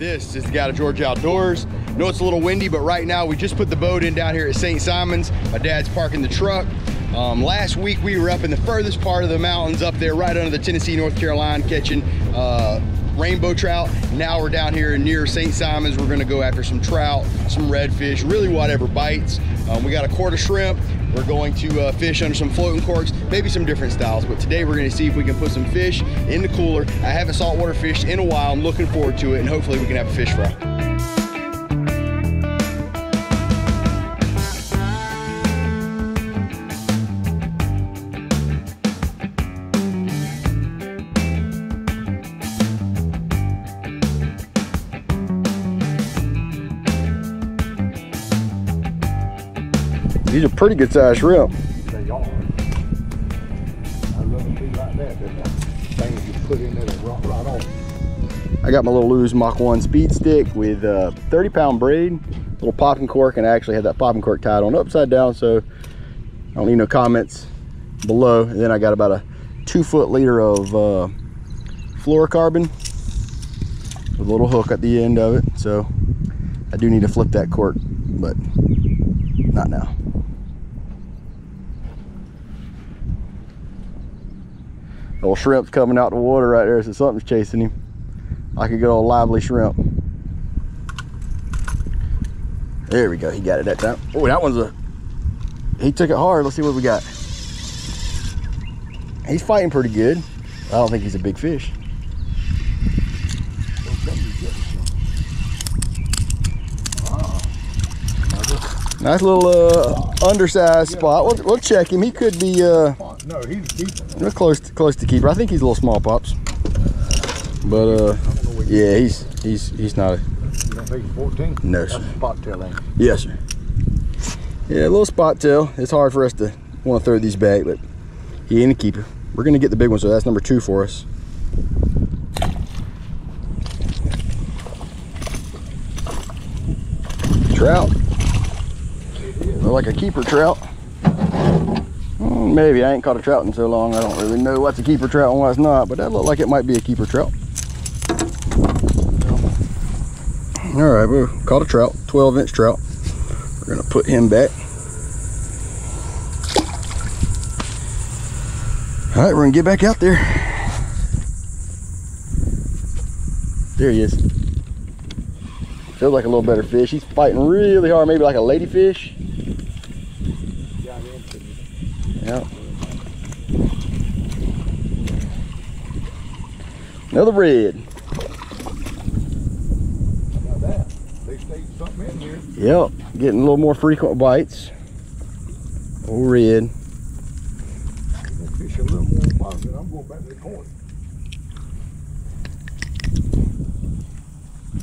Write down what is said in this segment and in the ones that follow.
This is the guy to Georgia Outdoors. I know it's a little windy, but right now we just put the boat in down here at St. Simon's. My dad's parking the truck. Last week we were up in the furthest part of the mountains up there right under the Tennessee, North Carolina catching rainbow trout. Now we're down here near St. Simon's. We're gonna go after some trout, some redfish, really whatever bites. We got a quart of shrimp. We're going to fish under some floating corks, maybe some different styles, but today we're gonna see if we can put some fish in the cooler. I haven't saltwater fished in a while. I'm looking forward to it, and hopefully we can have a fish fry. These are pretty good sized shrimp. They are. I love them be like that. That thing you put in there that rock right off. I got my little Lewis Mach 1 speed stick with a 30-pound braid, little popping cork, and I actually had that popping cork tied on upside down, so I don't need no comments below. And then I got about a 2-foot leader of fluorocarbon with a little hook at the end of it. So I do need to flip that cork, but not now. Little shrimp's coming out the water right there, so something's chasing him. Like a good old lively shrimp. There we go, he got it that time. Oh, that one's he took it hard. Let's see what we got. He's fighting pretty good. I don't think he's a big fish. Nice little undersized spot. We'll check him. He could be no, he's keeper. Close to keeper. I think he's a little small, pops. But yeah, he's not a. You don't think he's 14? No, sir. That's a spot tail, ain't it? Yes, sir. Yeah, a little spot tail. It's hard for us to want to throw these back, but he ain't a keeper. We're gonna get the big one, so that's number 2 for us. Trout. Look like a keeper trout. Maybe. I ain't caught a trout in so long. I don't really know what's a keeper trout and what's not, but that looked like it might be a keeper trout. All right, we caught a trout, 12-inch trout. We're gonna put him back. All right, we're gonna get back out there. There he is. Feels like a little better fish. He's fighting really hard, maybe like a ladyfish. Yep. Another red. How about that? They stayed something in here. Yep, getting a little more frequent bites. Old red. They fish a little more bottom. I'm going back to the corner.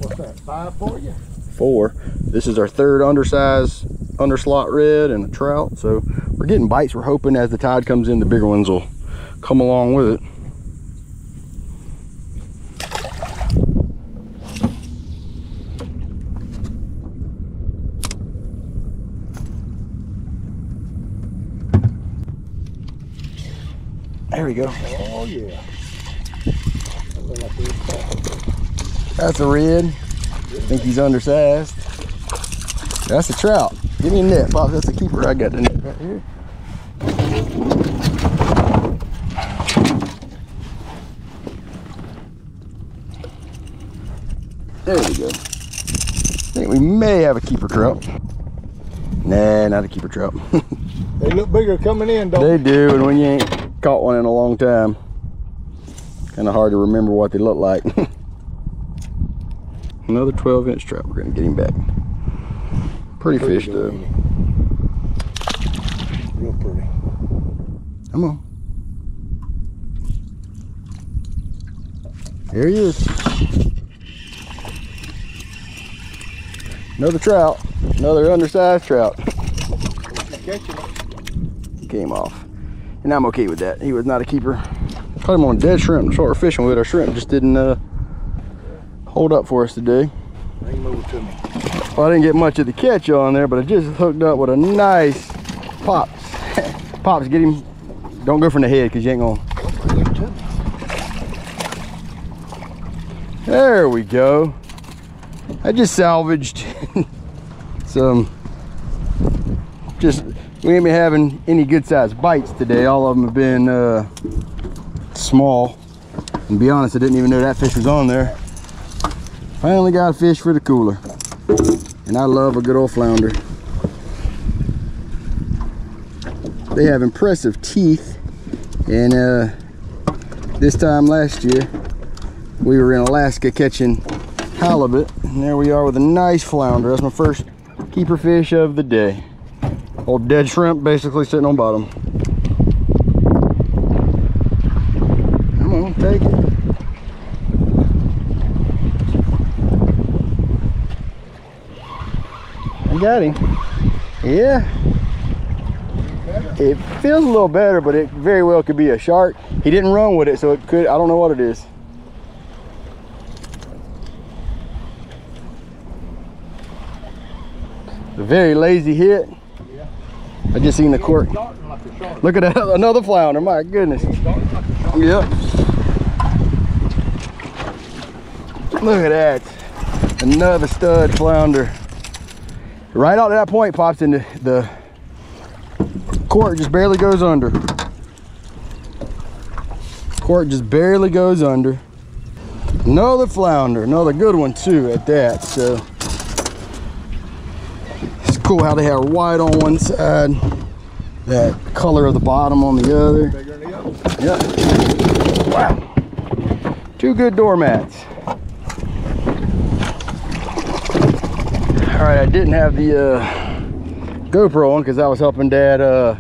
What's that? 5 for you? 4. This is our 3rd undersized underslot red and a trout. So we're getting bites. We're hoping as the tide comes in, the bigger ones will come along with it. There we go. Oh yeah. That's a red. I think he's undersized. That's a trout. Give me a net, Pop. That's a keeper. I got the net right here. There we go. I think we may have a keeper trout. Nah, not a keeper trout. They look bigger coming in, don't they? They do, and when you ain't caught one in a long time, kind of hard to remember what they look like. Another 12-inch trout. We're gonna get him back. Pretty fish though. Real pretty. Come on. There he is. Another trout. Another undersized trout. Came off. And I'm okay with that. He was not a keeper. Caught him on a dead shrimp. That's what we're fishing with. Our shrimp just didn't hold up for us today. Bring him over to me. Well, I didn't get much of the catch on there, but I just hooked up with a nice pops. Pops, get him. Don't go from the head because you ain't gonna. There we go. I just salvaged some, we ain't been having any good sized bites today. All of them have been small. And to be honest, I didn't even know that fish was on there. Finally got a fish for the cooler. And I love a good old flounder. They have impressive teeth. And this time last year, we were in Alaska catching halibut. And there we are with a nice flounder. That's my first keeper fish of the day. Old dead shrimp basically sitting on bottom. Come on, take it. I got him. Yeah. It feels a little better, but it very well could be a shark. He didn't run with it, so it could, I don't know what it is. A very lazy hit. Yeah. I just seen the cork. Look at that, another flounder, my goodness. Yep. Look at that. Another stud flounder. Right out to that point, pops into the cork, just barely goes under. Cork just barely goes under. Another flounder, another good one too at that. So it's cool how they have white on one side, that color of the bottom on the other. Bigger than the other. Yep. Wow. Two good doormats. All right, I didn't have the GoPro on because I was helping Dad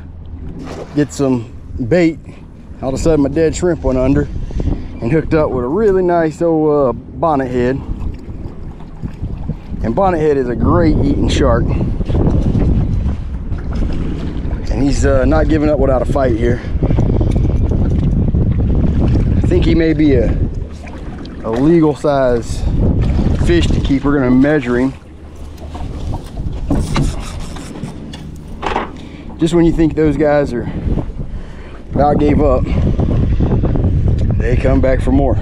get some bait. All of a sudden my dead shrimp went under and hooked up with a really nice old bonnet head. And bonnet head is a great eating shark. And he's not giving up without a fight here. I think he may be a legal size fish to keep. We're gonna measure him. Just when you think those guys are about gave up, they come back for more.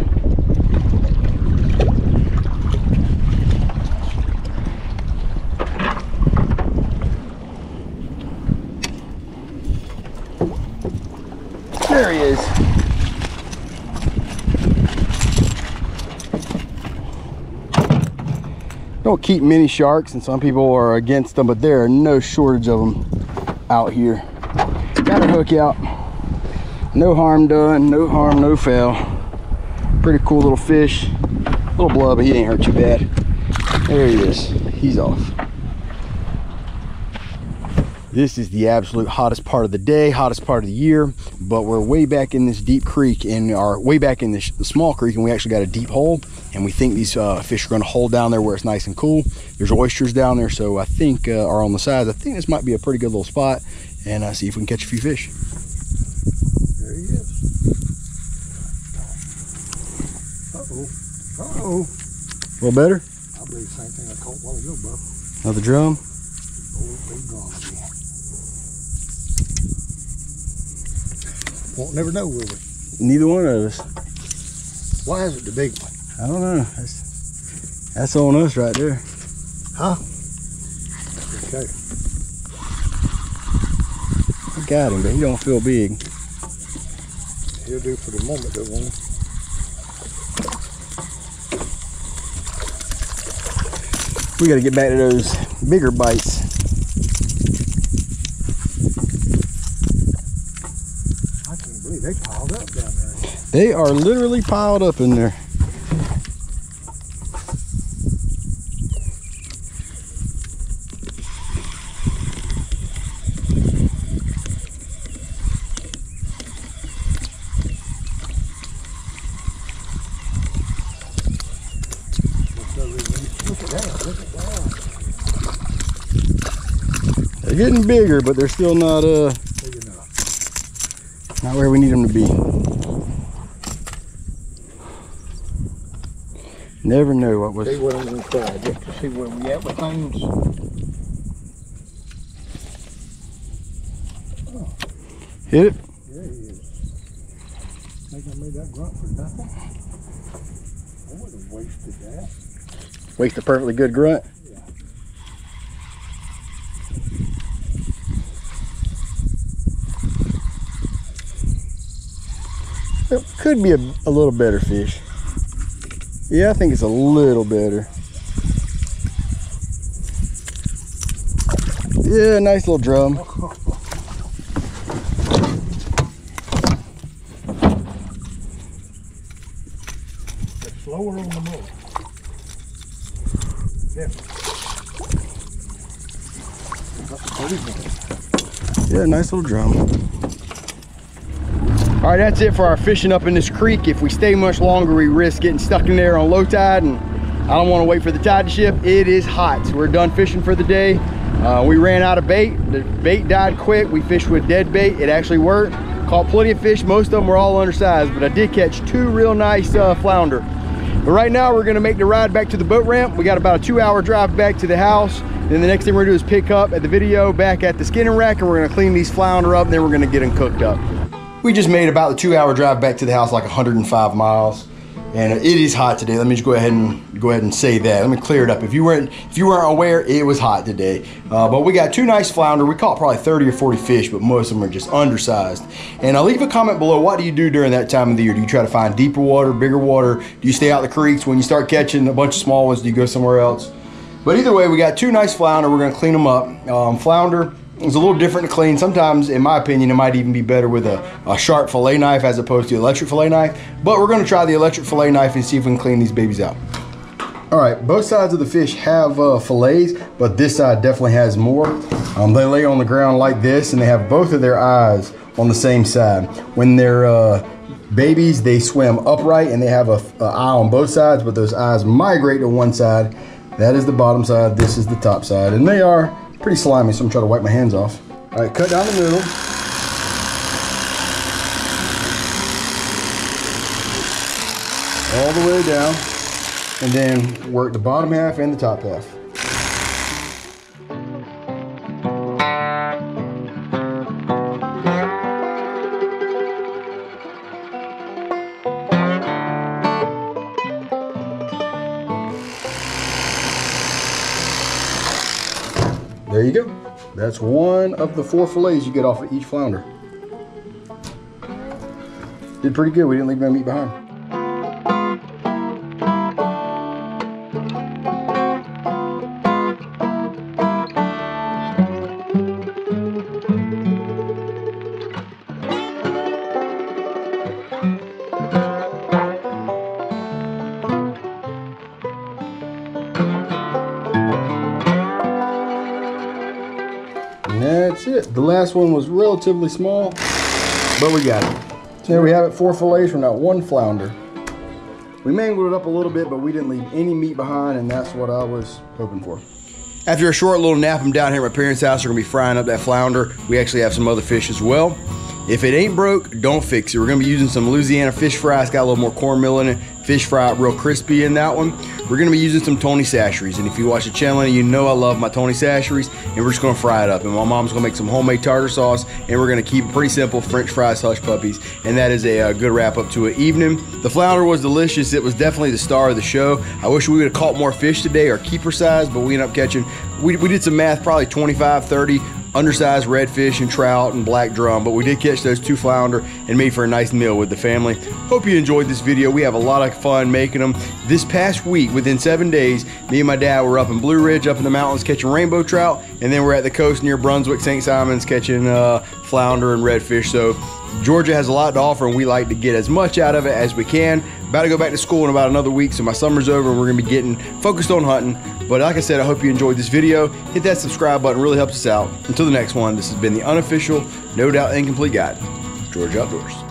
There he is. Don't keep many sharks, and some people are against them, but there are no shortage of them out here. Got a hook out. No harm done, no harm, no foul. Pretty cool little fish. Little blub, but he ain't hurt too bad. There he is. He's off. This is the absolute hottest part of the day, hottest part of the year, but we're way back in this deep creek, way back in this small creek, and we actually got a deep hole, and we think these fish are going to hold down there where it's nice and cool. There's oysters down there, so I think are on the sides. I think this might be a pretty good little spot, and see if we can catch a few fish. There he is. Uh-oh. Uh-oh. A little better? I believe the same thing I caught a while ago, bro. Another drum? Old big drum again. Won't never know, will we? Neither one of us. Why is it the big one? I don't know. That's on us right there. Huh? Okay. I got him, but he don't feel big. He'll do for the moment, though, won't he? We got to get back to those bigger bites. I can't believe they piled up down there. They are literally piled up in there. Look at that, look at that. They're getting bigger, but they're still not Big enough. not where we need them to be. Never know what was. See what I'm going to try, just to see where we at with things. Oh, Hit it. there he is. Think I made that grunt for nothing? I would have wasted that. Makes a perfectly good grunt. It could be a little better fish. Yeah, I think it's a little better. Yeah, nice little drum. It's slower on the move. Yeah, nice little drum. All right, that's it for our fishing up in this creek. If we stay much longer, we risk getting stuck in there on low tide, and I don't want to wait for the tide to shift. It is hot, so we're done fishing for the day. We ran out of bait. The bait died quick. We fished with dead bait. It actually worked. Caught plenty of fish. Most of them were all undersized, but I did catch 2 real nice flounder. But right now, we're gonna make the ride back to the boat ramp. We got about a 2-hour drive back to the house. Then the next thing we're gonna do is pick up at the video back at the skinning rack, and we're gonna clean these flounder up, and then we're gonna get them cooked up. We just made about the 2-hour drive back to the house, like 105 miles. And it is hot today. Let me just go ahead and say that. Let me clear it up. If you weren't aware, it was hot today. But we got 2 nice flounder. We caught probably 30 or 40 fish, but most of them are just undersized. And I'll leave a comment below. What do you do during that time of the year? Do you try to find deeper water, bigger water? Do you stay out the creeks? When you start catching a bunch of small ones, do you go somewhere else? But either way, we got 2 nice flounder. We're gonna clean them up. Flounder is a little different to clean. Sometimes, in my opinion, it might even be better with a sharp fillet knife as opposed to electric fillet knife. But we're gonna try the electric fillet knife and see if we can clean these babies out. All right, both sides of the fish have fillets, but this side definitely has more. They lay on the ground like this, and they have both of their eyes on the same side. When they're babies, they swim upright, and they have an eye on both sides, but those eyes migrate to one side. That is the bottom side, this is the top side, and they are pretty slimy, so I'm trying to wipe my hands off. All right, cut down the middle. All the way down, and then work the bottom half and the top half. There you go. That's one of the 4 fillets you get off of each flounder. Did pretty good. We didn't leave no meat behind. And that's it. The last one was relatively small, but we got it. So there we have it, 4 fillets from that 1 flounder. We mangled it up a little bit, but we didn't leave any meat behind, and that's what I was hoping for. After a short little nap, I'm down here at my parents' house. We're gonna be frying up that flounder. We actually have some other fish as well. If it ain't broke, don't fix it. We're gonna be using some Louisiana fish fry. It's got a little more cornmeal in it. Fish fry, real crispy in that one. We're gonna be using some Tony Sacheries, and if you watch the channel, you know I love my Tony Sacheries, and we're just gonna fry it up. And my mom's gonna make some homemade tartar sauce, and we're gonna keep it pretty simple, French fries, hush puppies, and that is a good wrap up to an evening. The flounder was delicious. It was definitely the star of the show. I wish we would have caught more fish today, or keeper size, but we ended up catching, we did some math, probably 25, 30 undersized redfish and trout and black drum, but we did catch those 2 flounder and made for a nice meal with the family. Hope you enjoyed this video. We have a lot of fun making them. This past week, within 7 days, me and my dad were up in Blue Ridge, up in the mountains catching rainbow trout, and then we're at the coast near Brunswick, St. Simons, catching flounder and redfish. So Georgia has a lot to offer, and we like to get as much out of it as we can. About to go back to school in about another week, so my summer's over and we're gonna be getting focused on hunting. But like I said, I hope you enjoyed this video. Hit that subscribe button, really helps us out. Until the next one, this has been the unofficial, no doubt incomplete guide, Georgia Outdoors.